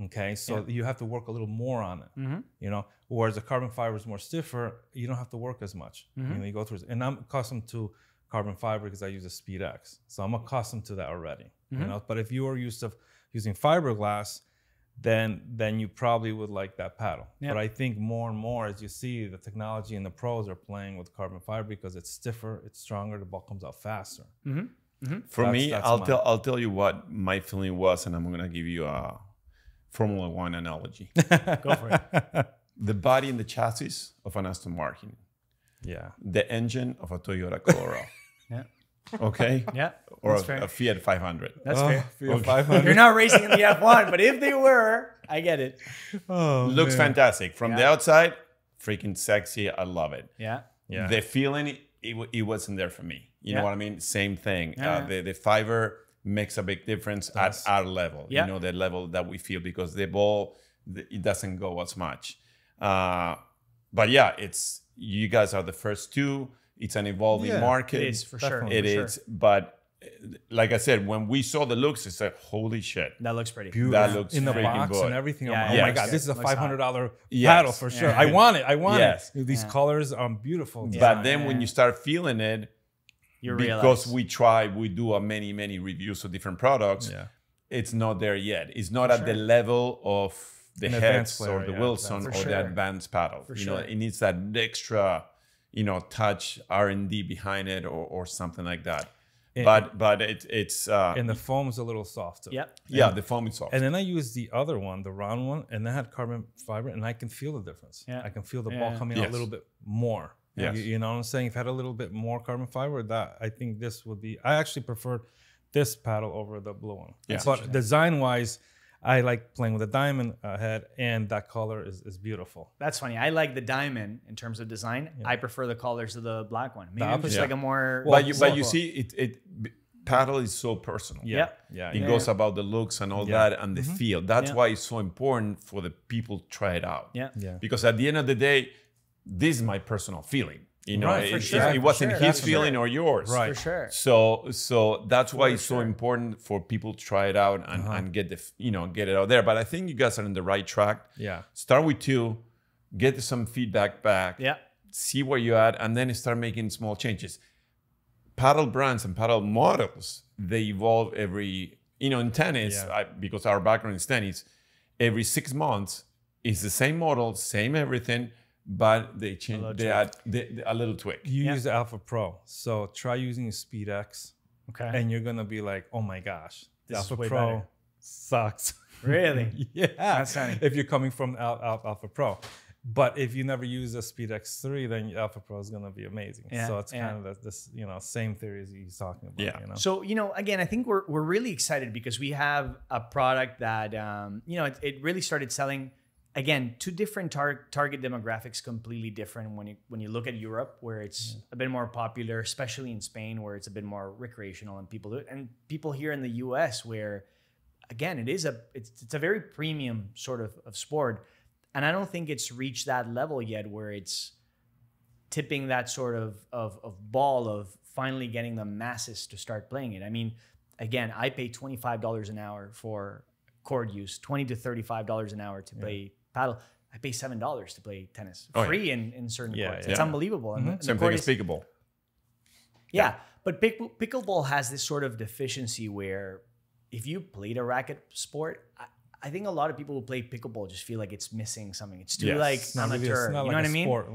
Okay, so you have to work a little more on it, you know, whereas the carbon fiber is more stiffer, you don't have to work as much. You know, you go through, and I'm accustomed to carbon fiber because I use a Speed X. So I'm accustomed to that already, you know, but if you are used to using fiberglass, then you probably would like that paddle. But I think more and more as you see the technology and the pros are playing with carbon fiber because it's stiffer, it's stronger, the ball comes out faster. For me, I'll tell you what my feeling was, and I'm going to give you a Formula One analogy. Go for it. The body and the chassis of an Aston Martin. Yeah. The engine of a Toyota Corolla. Okay? Yeah. Or a Fiat 500. That's fair. Fiat 500. You're not racing in the F1, but if they were, I get it. Looks fantastic. From the outside, freaking sexy. I love it. Yeah. The feeling, it wasn't there for me. You know what I mean? Same thing. The fiber makes a big difference at our level. You know, the level that we feel because the ball, it doesn't go as much. But yeah, you guys are the first two. It's an evolving market. It is, for sure. It is. But like I said, when we saw the looks, it's like, holy shit. That looks pretty. Beautiful. That looks in the freaking box good. and everything. Yeah, oh my God, this is a $500 paddle for sure. I want it. These colors are beautiful. But then when you start feeling it, you because we do many reviews of different products, it's not there yet. It's not at the level of the Heads or the Wilson or the advanced paddle. You know, it needs that extra, touch R&D behind it or something like that. But it's and the foam is a little softer. The foam is soft. And then I use the other one, the round one, and that had carbon fiber, and I can feel the difference. I can feel the ball coming out a little bit more. You know what I'm saying? If I had a little bit more carbon fiber, that I think this would be. I actually preferred this paddle over the blue one. But design-wise, I like playing with a diamond head, and that color is beautiful. That's funny. I like the diamond in terms of design. I prefer the colors of the black one. Maybe I'm just like a more. But you see, paddle is so personal. It goes about the looks and all that and the feel. That's why it's so important for the people to try it out. Because at the end of the day, this is my personal feeling. You know, it wasn't his feeling or yours. For sure. So that's why it's so important for people to try it out and get get it out there. But I think you guys are on the right track. Start with 2, get some feedback back. See where you're at, and then start making small changes. Paddle brands and paddle models, they evolve every, in tennis, because our background is tennis, every 6 months is the same model, same everything, but they change, they add a little tweak. You use the Alpha Pro, so try using the Speed X, and you're gonna be like, oh my gosh, the Alpha Pro sucks. Really? That's funny. If you're coming from Alpha Pro. But if you never use a Speed X3, then Alpha Pro is going to be amazing. So it's kind of this, same theory as he's talking about. So, again, I think we're really excited because we have a product that, it really started selling. Again, 2 different target demographics, completely different. When you look at Europe, where it's a bit more popular, especially in Spain, where it's a bit more recreational and people do it, and people here in the U.S., where, again, it's a very premium sort of sport. And I don't think it's reached that level yet where it's tipping that sort of ball of finally getting the masses to start playing it. I mean, again, I pay $25 an hour for court use, $20 to $35 an hour to play paddle. I pay $7 to play tennis free in certain courts. It's unbelievable. And same thing as pickleball. But pickleball has this sort of deficiency where if you played a racket sport, I think a lot of people who play pickleball just feel like it's missing something. It's too amateur. You know what I mean? Sport,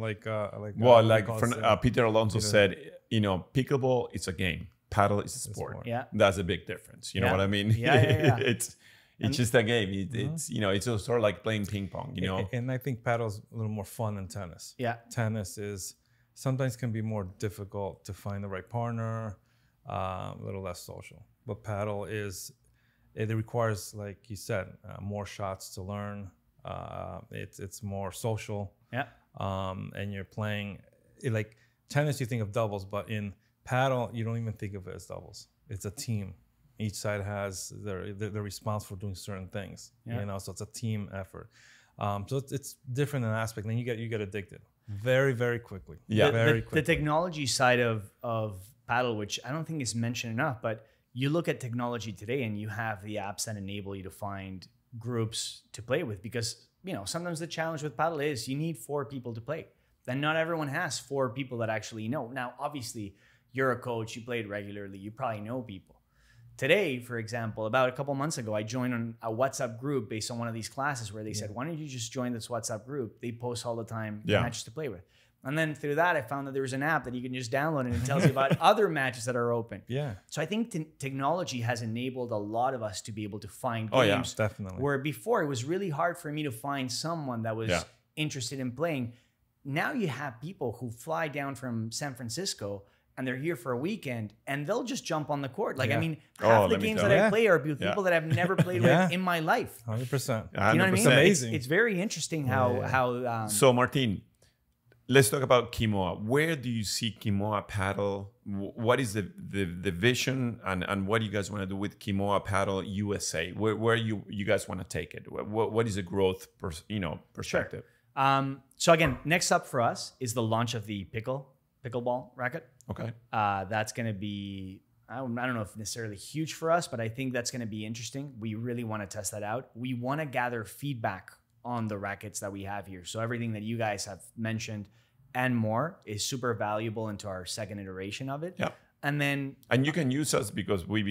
Peter Alonso said, pickleball is a game. Paddle is a sport. That's a big difference. You know what I mean? It's just a game. It's it's sort of like playing ping pong. And I think paddle's a little more fun than tennis. Yeah, tennis is sometimes can be more difficult to find the right partner, a little less social. But paddle it requires, like you said, more shots to learn. It's more social. Yeah. And you're playing like tennis. You think of doubles, but in paddle, you don't even think of it as doubles. It's a team. Each side has they're responsible for doing certain things. Yeah. So it's a team effort. So it's different in aspect. Then you get addicted very, very quickly. Yeah, very quickly. The technology side of paddle, which I don't think is mentioned enough, but you look at technology today and you have the apps that enable you to find groups to play with, because sometimes the challenge with paddle is you need 4 people to play. And not everyone has 4 people that actually know. Now, obviously, you're a coach, you played regularly, you probably know people. Today, for example, about a couple months ago, I joined on a WhatsApp group based on one of these classes where they said, why don't you just join this WhatsApp group? They post all the time matches to play with. And then through that, I found that there was an app that you can just download and it tells you about other matches that are open. Yeah. So I think technology has enabled a lot of us to be able to find games. Oh, yeah, definitely. Where before it was really hard for me to find someone that was interested in playing. Now you have people who fly down from San Francisco and they're here for a weekend and they'll just jump on the court. Like, I mean, half the games that I play are with people that I've never played with in my life. 100%. You know what I mean? Amazing. It's very interesting how So Martin, let's talk about Kimoa. Where do you see Kimoa paddle? What is the vision and what do you guys want to do with Kimoa paddle USA? Where you guys want to take it? What is the growth perspective? Sure. So again, next up for us is the launch of the pickleball racket. Okay. That's going to be, I don't know if necessarily huge for us, but I think that's going to be interesting. We really want to test that out. We want to gather feedback on the rackets that we have here. So everything that you guys have mentioned and more is super valuable into our second iteration of it. Yeah. And you can use us because we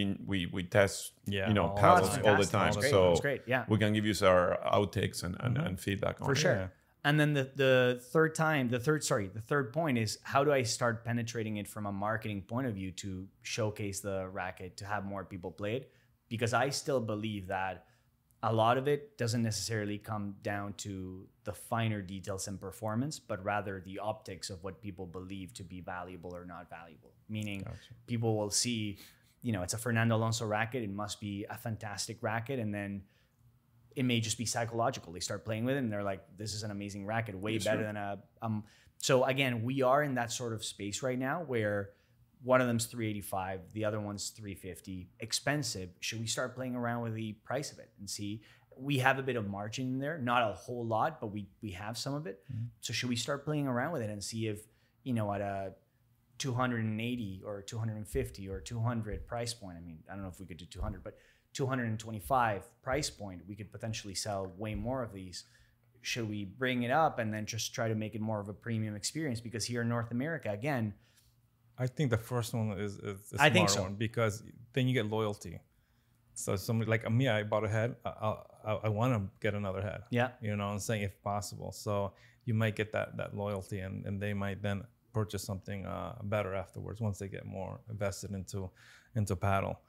test paddles all the time. That's great. Yeah. We can give you our outtakes and feedback on for it. sure. Yeah. And then the third point is, how do I start penetrating it from a marketing point of view to showcase the racket, to have more people play it? Because I still believe that a lot of it doesn't necessarily come down to the finer details and performance, but rather the optics of what people believe to be valuable or not valuable. Meaning people will see, it's a Fernando Alonso racket. It must be a fantastic racket. And then it may just be psychological. They start playing with it and they're like, this is an amazing racket, way better than so again, we are in that sort of space right now where one of them's $385, the other one's $350, expensive. Should we start playing around with the price of it and see? We have a bit of margin in there, not a whole lot, but we have some of it. Mm-hmm. So should we start playing around with it and see if, at a 280 or 250 or 200 price point, I mean, I don't know if we could do 200, but 225 price point, we could potentially sell way more of these. Should we bring it up and then just try to make it more of a premium experience? Because here in North America, again, I think the first one is a I think smart so. one, because then you get loyalty. So somebody like me, I bought a head. I want to get another head. Yeah. I'm saying if possible. So you might get that loyalty, and they might then purchase something better afterwards once they get more invested into paddle.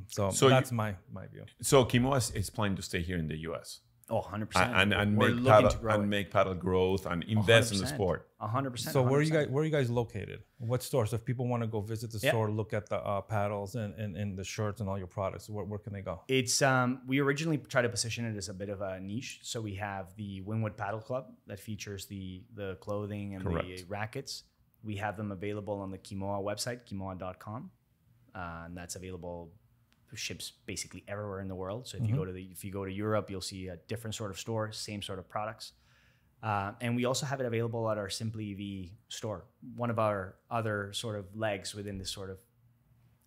So that's my view. So Kimoa is planning to stay here in the U.S. Oh, 100%. And make paddle growth and invest 100%. In the sport. 100%. So where are you guys located? What store? So if people want to go visit the store, look at the paddles and the shirts and all your products, where can they go? It's we originally tried to position it as a bit of a niche. So we have the Wynwood Paddle Club that features the clothing and the rackets. We have them available on the Kimoa website, kimoa.com. And that's available, ships basically everywhere in the world. So if you go to Europe, you'll see a different sort of store, same sort of products. And we also have it available at our Simply EV store, one of our other sort of legs within this sort of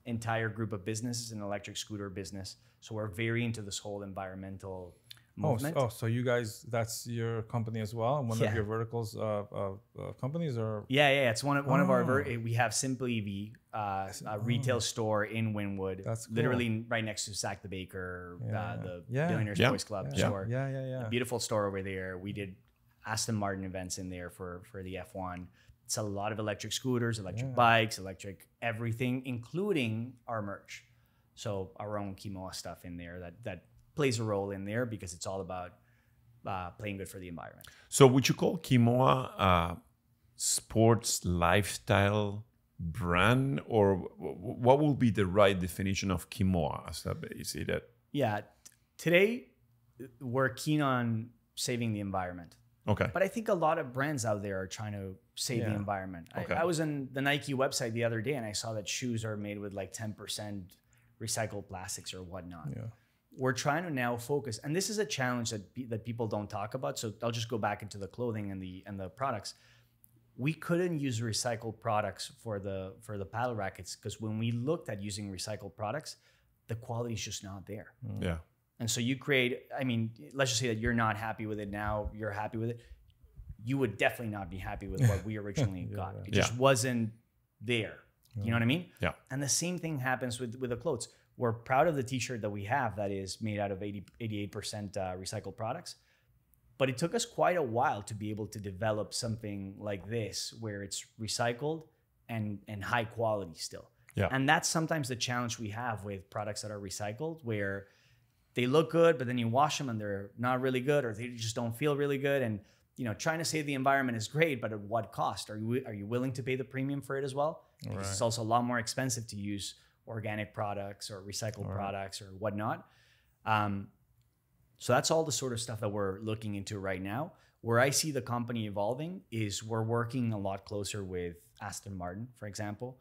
entire group of businesses, an electric scooter business. So we're very into this whole environmental movement. So you guys, that's your company as well? One of your verticals companies? Or it's one of our we have Simply EV, a retail store in Wynwood. That's cool. Literally right next to Sack the Baker, the Billionaires Boys Club store. Yeah. A beautiful store over there. We did Aston Martin events in there for the F1. It's a lot of electric scooters, electric bikes, electric everything, including our merch. So our own Kimoa stuff in there that plays a role in there because it's all about playing good for the environment. So would you call Kimoa a sports lifestyle brand, or what will be the right definition of Kimoa as a base? Yeah, today we're keen on saving the environment. Okay. But I think a lot of brands out there are trying to save the environment. Okay. I was on the Nike website the other day and I saw that shoes are made with like 10% recycled plastics or whatnot. Yeah. We're trying to now focus, and this is a challenge that people don't talk about. So I'll just go back into the clothing and the products. We couldn't use recycled products for the paddle rackets because when we looked at using recycled products, the quality is just not there. Yeah. And so you create, I mean, let's just say that you're not happy with it now, you're happy with it. You would definitely not be happy with what we originally got. It just wasn't there. You know what I mean? Yeah. And the same thing happens with the clothes. We're proud of the t-shirt that we have that is made out of 88% recycled products. But it took us quite a while to be able to develop something like this where it's recycled and high quality still. Yeah. And that's sometimes the challenge we have with products that are recycled, where they look good, but then you wash them and they're not really good, or they just don't feel really good. And trying to save the environment is great, but at what cost? Are you willing to pay the premium for it as well? Because it's also a lot more expensive to use organic products or recycled products or whatnot. So that's all the sort of stuff that we're looking into right now. Where I see the company evolving is we're working a lot closer with Aston Martin, for example.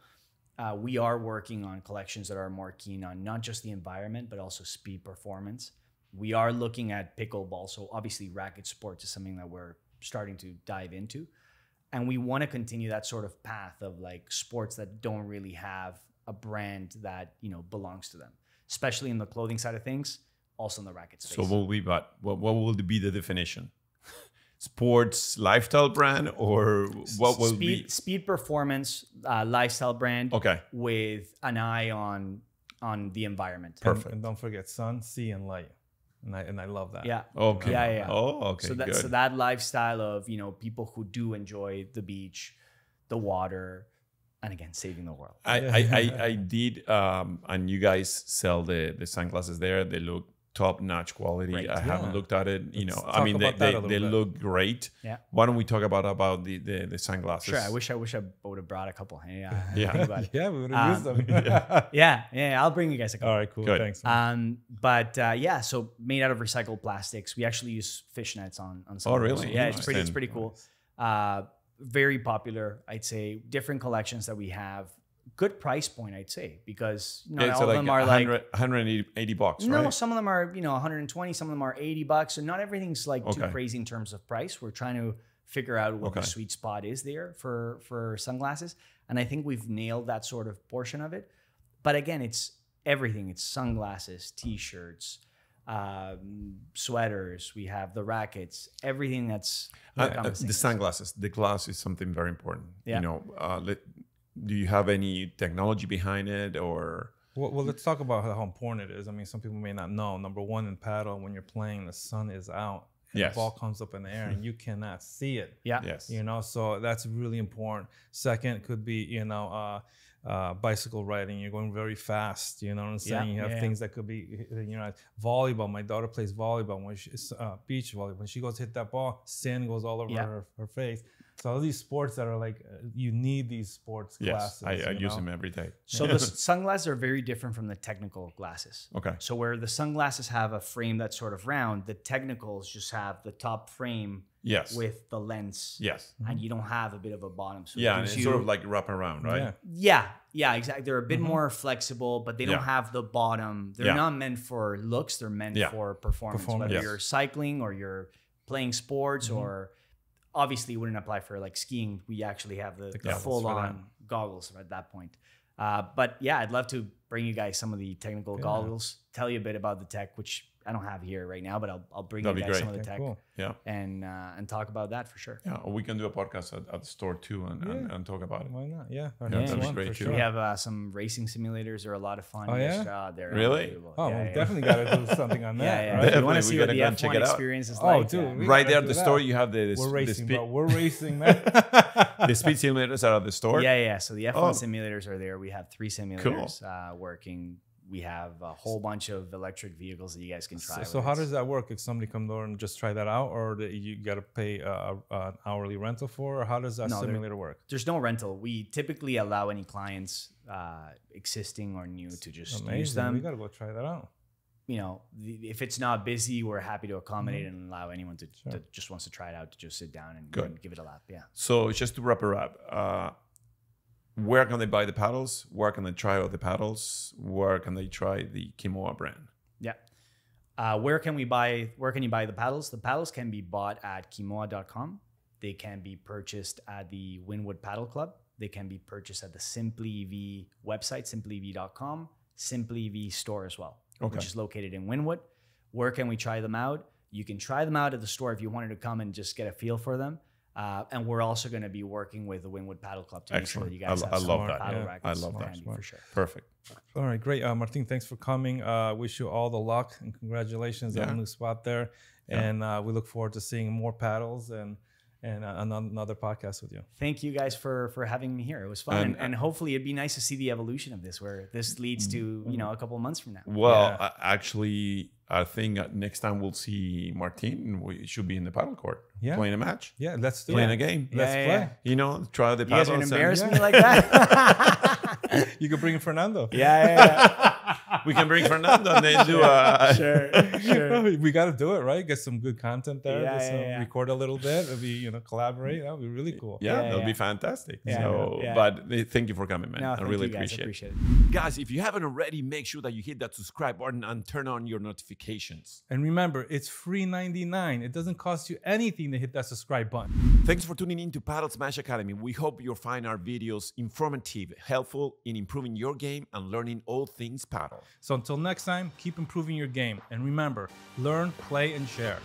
We are working on collections that are more keen on not just the environment, but also speed performance. We are looking at pickleball. So obviously racket sports is something that we're starting to dive into. And we want to continue that sort of path of like sports that don't really have a brand that, belongs to them, especially in the clothing side of things, also in the racket space. So what will be the definition? Sports lifestyle brand, or what will be speed performance lifestyle brand? Okay. With an eye on the environment. Perfect. And don't forget sun, sea, and light. And I love that. Yeah. Okay. Yeah. Oh, okay. So that lifestyle of people who do enjoy the beach, the water, and again saving the world. I did, and you guys sell the sunglasses there. They look top-notch quality. Great. I haven't looked at it. They bit. look great. Yeah. Why don't we talk about the sunglasses? Sure. I wish I would have brought a couple. Yeah. Yeah, we would have used them. Yeah. I'll bring you guys a couple. All right, cool. Good. Thanks. So made out of recycled plastics. We actually use fishnets on some. Oh, of those. really? Yeah, Nice. it's pretty cool. Very popular, I'd say. Different collections that we have. Good price point, I'd say, because all of them are like $180, right? No, some of them are 120, some of them are $80, and not everything's like too crazy in terms of price. We're trying to figure out what the sweet spot is there for sunglasses, and I think we've nailed that sort of portion of it. But again, it's everything. It's sunglasses, t-shirts, sweaters. We have the rackets, everything that's the sunglasses. The glass is something very important. Yeah. Do you have any technology behind it, or? Well, let's talk about how important it is. I mean, some people may not know. Number one, in paddle, when you're playing, the sun is out. And the ball comes up in the air and you cannot see it. Yeah. Yes. So that's really important. Second could be, bicycle riding. You're going very fast. You know what I'm saying? Yeah. You have things that could be, volleyball. My daughter plays volleyball. Beach volleyball. When she goes to hit that ball, sand goes all over her face. So all these sports that are like, you need these sports glasses. Yes, I use them every day. So the sunglasses are very different from the technical glasses. Okay. So where the sunglasses have a frame that's sort of round, the technicals just have the top frame with the lens. Yes. And you don't have a bit of a bottom. So and it's sort of like wrap around, right? Yeah, exactly. They're a bit more flexible, but they don't have the bottom. They're not meant for looks. They're meant for performance. Whether you're cycling or you're playing sports or... Obviously, it wouldn't apply for like skiing. We actually have the full-on goggles at that point. But yeah, I'd love to bring you guys some of the technical goggles, tell you a bit about the tech, which I don't have here right now, but I'll bring you guys some of the tech and talk about that for sure. Yeah, or we can do a podcast at the store too and talk about it. Why not? Yeah, that'd be great too. We have some racing simulators. They're a lot of fun. Oh, yeah? They're really? Oh, we definitely got to do something on that. Right? You want to see what the F1 experience is like? Oh, dude. Right there at the store, you have the We're racing, speed. bro. We're racing, man. The speed simulators are at the store? Yeah. So the F1 simulators are there. We have 3 simulators working we have a whole bunch of electric vehicles that you guys can try. So how does that work? If somebody comes over and just try that out, or you got to pay an hourly rental for, or how does that simulator work? There's no rental. We typically allow any clients, existing or new, to just use them. We got to go try that out. You know, if it's not busy, we're happy to accommodate and allow anyone that just wants to try it out to just sit down and give it a lap. Yeah. So just to wrap it up, where can they buy the paddles? Where can they try out the paddles? Where can they try the Kimoa brand? Yeah. Where can you buy the paddles? The paddles can be bought at kimoa.com. They can be purchased at the Wynwood Paddle Club. They can be purchased at the Simply EV website, simplyev.com, Simply EV store as well, which is located in Wynwood. Where can we try them out? You can try them out at the store if you wanted to come and just get a feel for them. And we're also going to be working with the Wynwood Paddle Club to make sure that you guys have some paddle rackets. I love that. For sure. Perfect. All right, great. Martin, thanks for coming. Wish you all the luck and congratulations on a new spot there. Yeah. And we look forward to seeing more paddles and another podcast with you. Thank you guys for having me here. It was fun. And hopefully it'd be nice to see the evolution of this, where this leads to, a couple of months from now. Well, actually, I think next time we'll see Martin, we should be in the paddle court playing a match. Yeah, let's do playing a game. Let's play. Try the paddles. You guys are gonna embarrass me like that? You could bring Fernando. Yeah. We can bring Fernando and then do a... Sure. We got to do it, right? Get some good content there. Record a little bit. It'll be, collaborate. That would be really cool. That'll be fantastic. But thank you for coming, man. No, I really appreciate it. Guys, if you haven't already, make sure that you hit that subscribe button and turn on your notifications. And remember, it's free $99. It doesn't cost you anything to hit that subscribe button. Thanks for tuning in to Paddle Smash Academy. We hope you'll find our videos informative, helpful in improving your game and learning all things paddle. So until next time, keep improving your game. And remember, learn, play, and share.